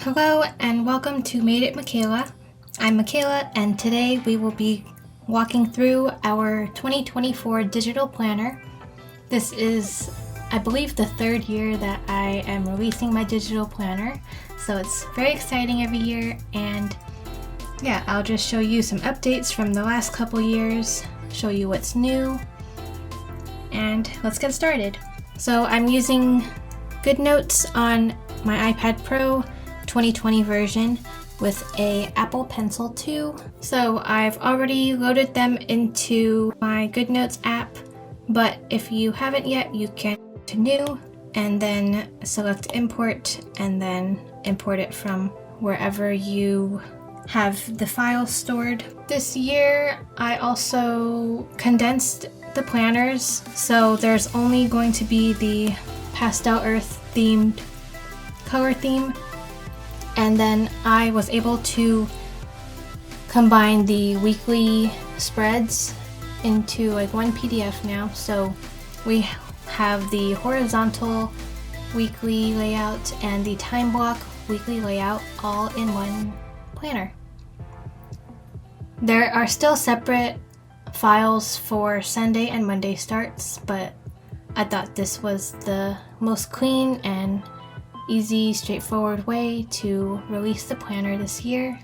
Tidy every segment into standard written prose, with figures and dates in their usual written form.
Hello and welcome to MadeItMikayla. I'm Mikayla and today we will be walking through our 2024 digital planner. This is, I believe, the third year that I am releasing my digital planner, so it's very exciting every year. And yeah, I'll just show you some updates from the last couple years, show you what's new, and let's get started. So I'm using GoodNotes on my iPad Pro 2020 version with a Apple Pencil 2. So I've already loaded them into my GoodNotes app, but if you haven't yet, you can go to New and then select Import and then import it from wherever you have the files stored. This year I also condensed the planners, so there's only going to be the pastel earth themed color theme. And then I was able to combine the weekly spreads into like one PDF now. So we have the horizontal weekly layout and the time block weekly layout all in one planner. There are still separate files for Sunday and Monday starts, but I thought this was the most clean and easy, straightforward way to release the planner this year.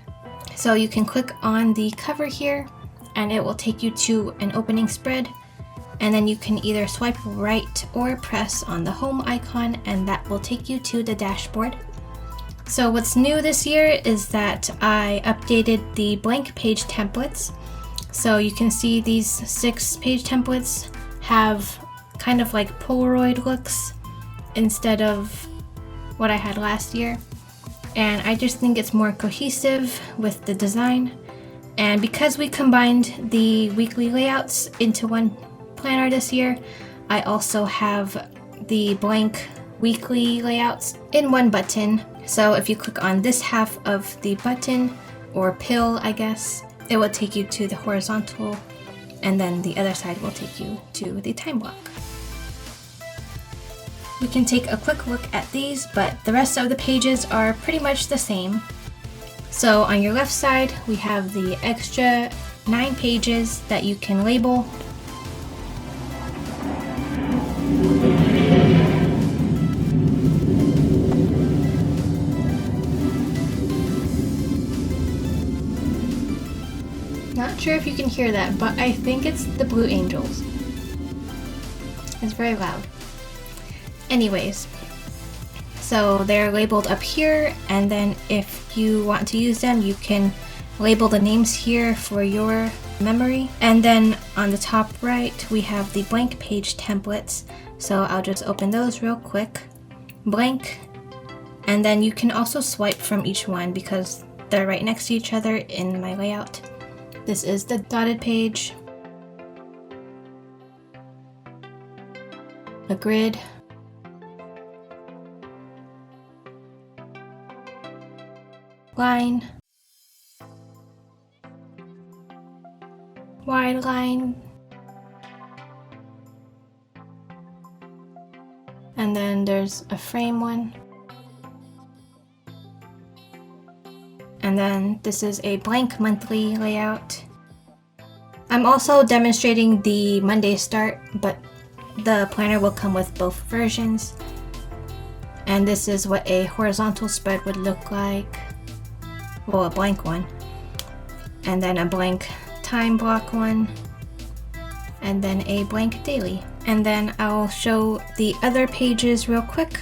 So you can click on the cover here and it will take you to an opening spread, and then you can either swipe right or press on the home icon and that will take you to the dashboard. So what's new this year is that I updated the blank page templates. So you can see these 6 page templates have kind of like Polaroid looks instead of what I had last year, and I just think it's more cohesive with the design. And because we combined the weekly layouts into one planner this year, I also have the blank weekly layouts in one button. So if you click on this half of the button, or pill I guess, it will take you to the horizontal, and then the other side will take you to the time block. We can take a quick look at these, but the rest of the pages are pretty much the same. So on your left side, we have the extra 9 pages that you can label. Not sure if you can hear that, but I think it's the Blue Angels. It's very loud. Anyways, so they're labeled up here, and then if you want to use them, you can label the names here for your memory. And then on the top right, we have the blank page templates. So I'll just open those real quick. Blank, and then you can also swipe from each one because they're right next to each other in my layout. This is the dotted page, a grid, line, wide line, and then there's a frame one, and then this is a blank monthly layout. I'm also demonstrating the Monday start, but the planner will come with both versions, and this is what a horizontal spread would look like. Well, a blank one, and then a blank time block one, and then a blank daily. And then I'll show the other pages real quick.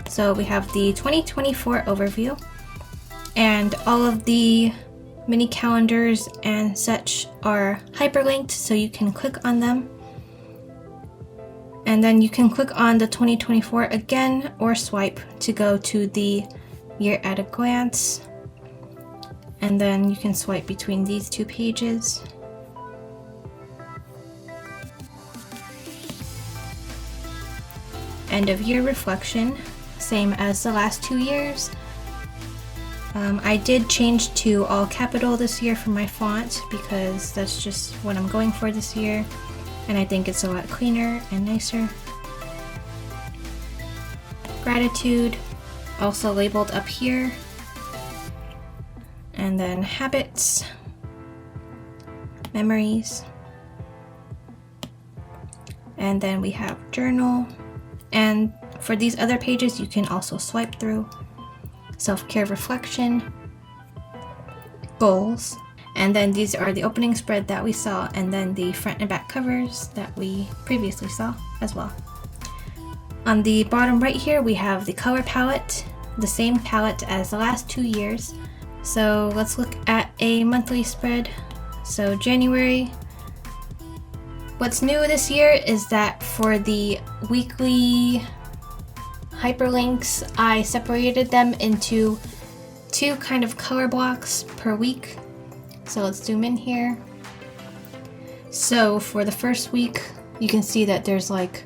So we have the 2024 overview, and all of the mini calendars and such are hyperlinked, so you can click on them. And then you can click on the 2024 again or swipe to go to the year at a glance. And then you can swipe between these 2 pages. End of year reflection, same as the last 2 years. I did change to all capital this year for my font because that's just what I'm going for this year, and I think it's a lot cleaner and nicer. Gratitude, also labeled up here. and then habits, memories, and then we have journal. And for these other pages, you can also swipe through self-care, reflection, goals, and then these are the opening spread that we saw, and then the front and back covers that we previously saw as well. On the bottom right here, we have the color palette, the same palette as the last 2 years. So let's look at a monthly spread. So January. What's new this year is that for the weekly hyperlinks, I separated them into 2 kind of color blocks per week. So let's zoom in here. So for the first week, you can see that there's like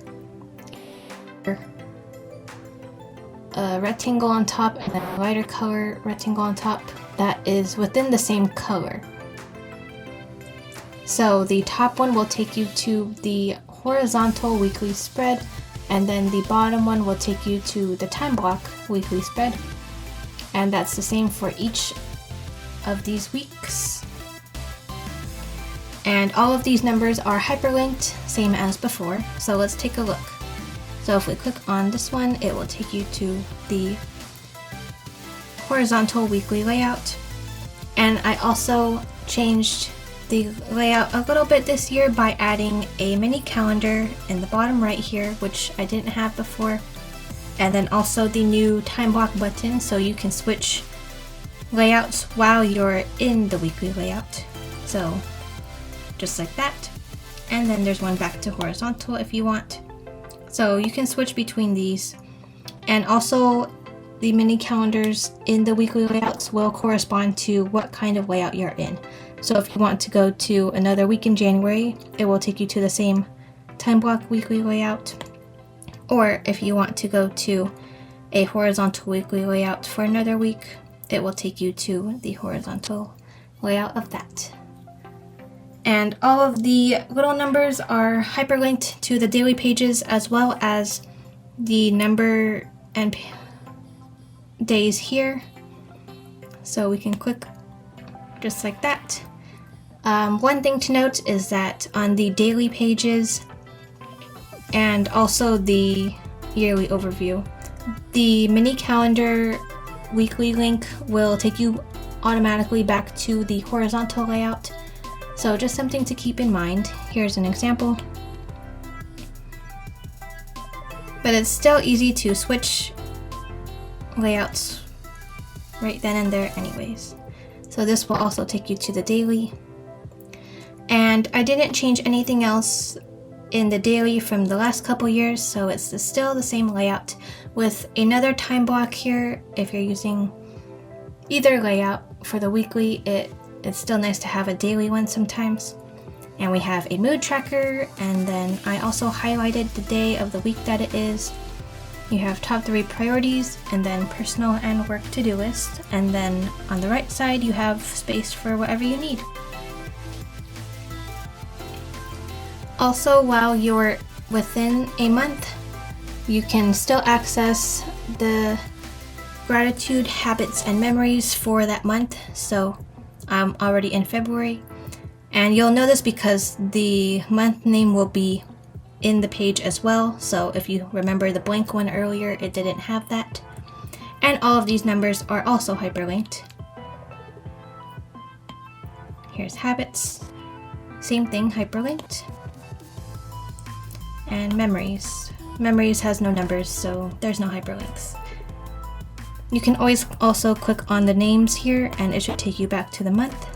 a rectangle on top and then a lighter color rectangle on top that is within the same color. So the top one will take you to the horizontal weekly spread, and then the bottom one will take you to the time block weekly spread. And that's the same for each of these weeks. And all of these numbers are hyperlinked, same as before. So let's take a look. So if we click on this one, it will take you to the horizontal weekly layout. And I also changed the layout a little bit this year by adding a mini calendar in the bottom right here, which I didn't have before. And then also the new time block button, so you can switch layouts while you're in the weekly layout. So just like that. And then there's one back to horizontal if you want. So you can switch between these. And also the mini calendars in the weekly layouts will correspond to what kind of layout you're in. So if you want to go to another week in January, it will take you to the same time block weekly layout. Or if you want to go to a horizontal weekly layout for another week, it will take you to the horizontal layout of that. And all of the little numbers are hyperlinked to the daily pages, as well as the number and days here. So we can click just like that. One thing to note is that on the daily pages and also the yearly overview, the mini calendar weekly link will take you automatically back to the horizontal layout. So just something to keep in mind. Here's an example. But it's still easy to switch layouts right then and there anyways. So this will also take you to the daily. And I didn't change anything else in the daily from the last couple years, so it's still the same layout with another time block here. If you're using either layout for the weekly, it's still nice to have a daily one sometimes. And we have a mood tracker, and then I also highlighted the day of the week that it is. You have top 3 priorities, and then personal and work to-do list, and then on the right side you have space for whatever you need. Also, while you're within a month, you can still access the gratitude, habits, and memories for that month. So I'm already in February, and you'll know this because the month name will be in the page as well. So if you remember the blank one earlier, it didn't have that. And all of these numbers are also hyperlinked. Here's habits, same thing, hyperlinked. And memories. Memories has no numbers, so there's no hyperlinks. You can always also click on the names here, and it should take you back to the month.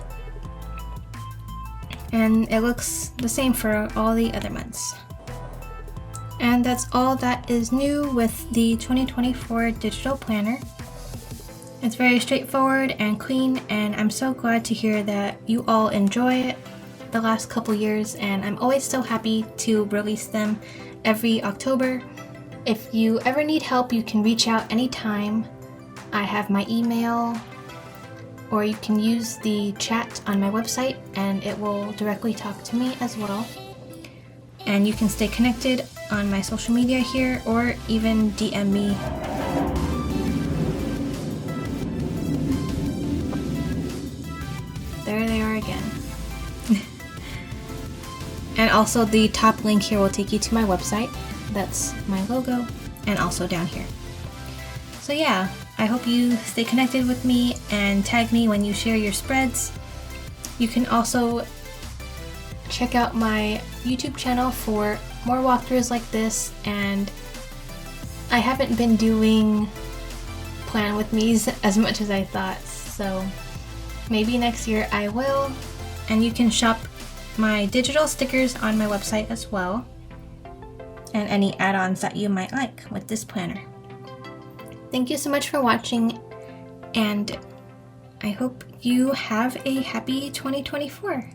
And it looks the same for all the other months. And that's all that is new with the 2024 digital planner. It's very straightforward and clean, and I'm so glad to hear that you all enjoy it the last couple years, and I'm always so happy to release them every October. If you ever need help, you can reach out anytime. I have my email, or you can use the chat on my website and it will directly talk to me as well. And you can stay connected on my social media here, or even DM me. . 。there they are again. And also the top link here will take you to my website. That's my logo, and also down here. So yeah, I hope you stay connected with me and tag me when you share your spreads. You can also check out my YouTube channel for more walkthroughs like this, and I haven't been doing plan with me's as much as I thought, so maybe next year I will. And you can shop my digital stickers on my website as well, and any add-ons that you might like with this planner. Thank you so much for watching, and I hope you have a happy 2024.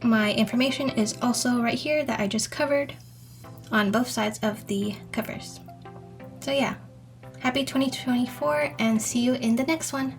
My information is also right here that I just covered on both sides of the covers. So yeah, happy 2024 and see you in the next one.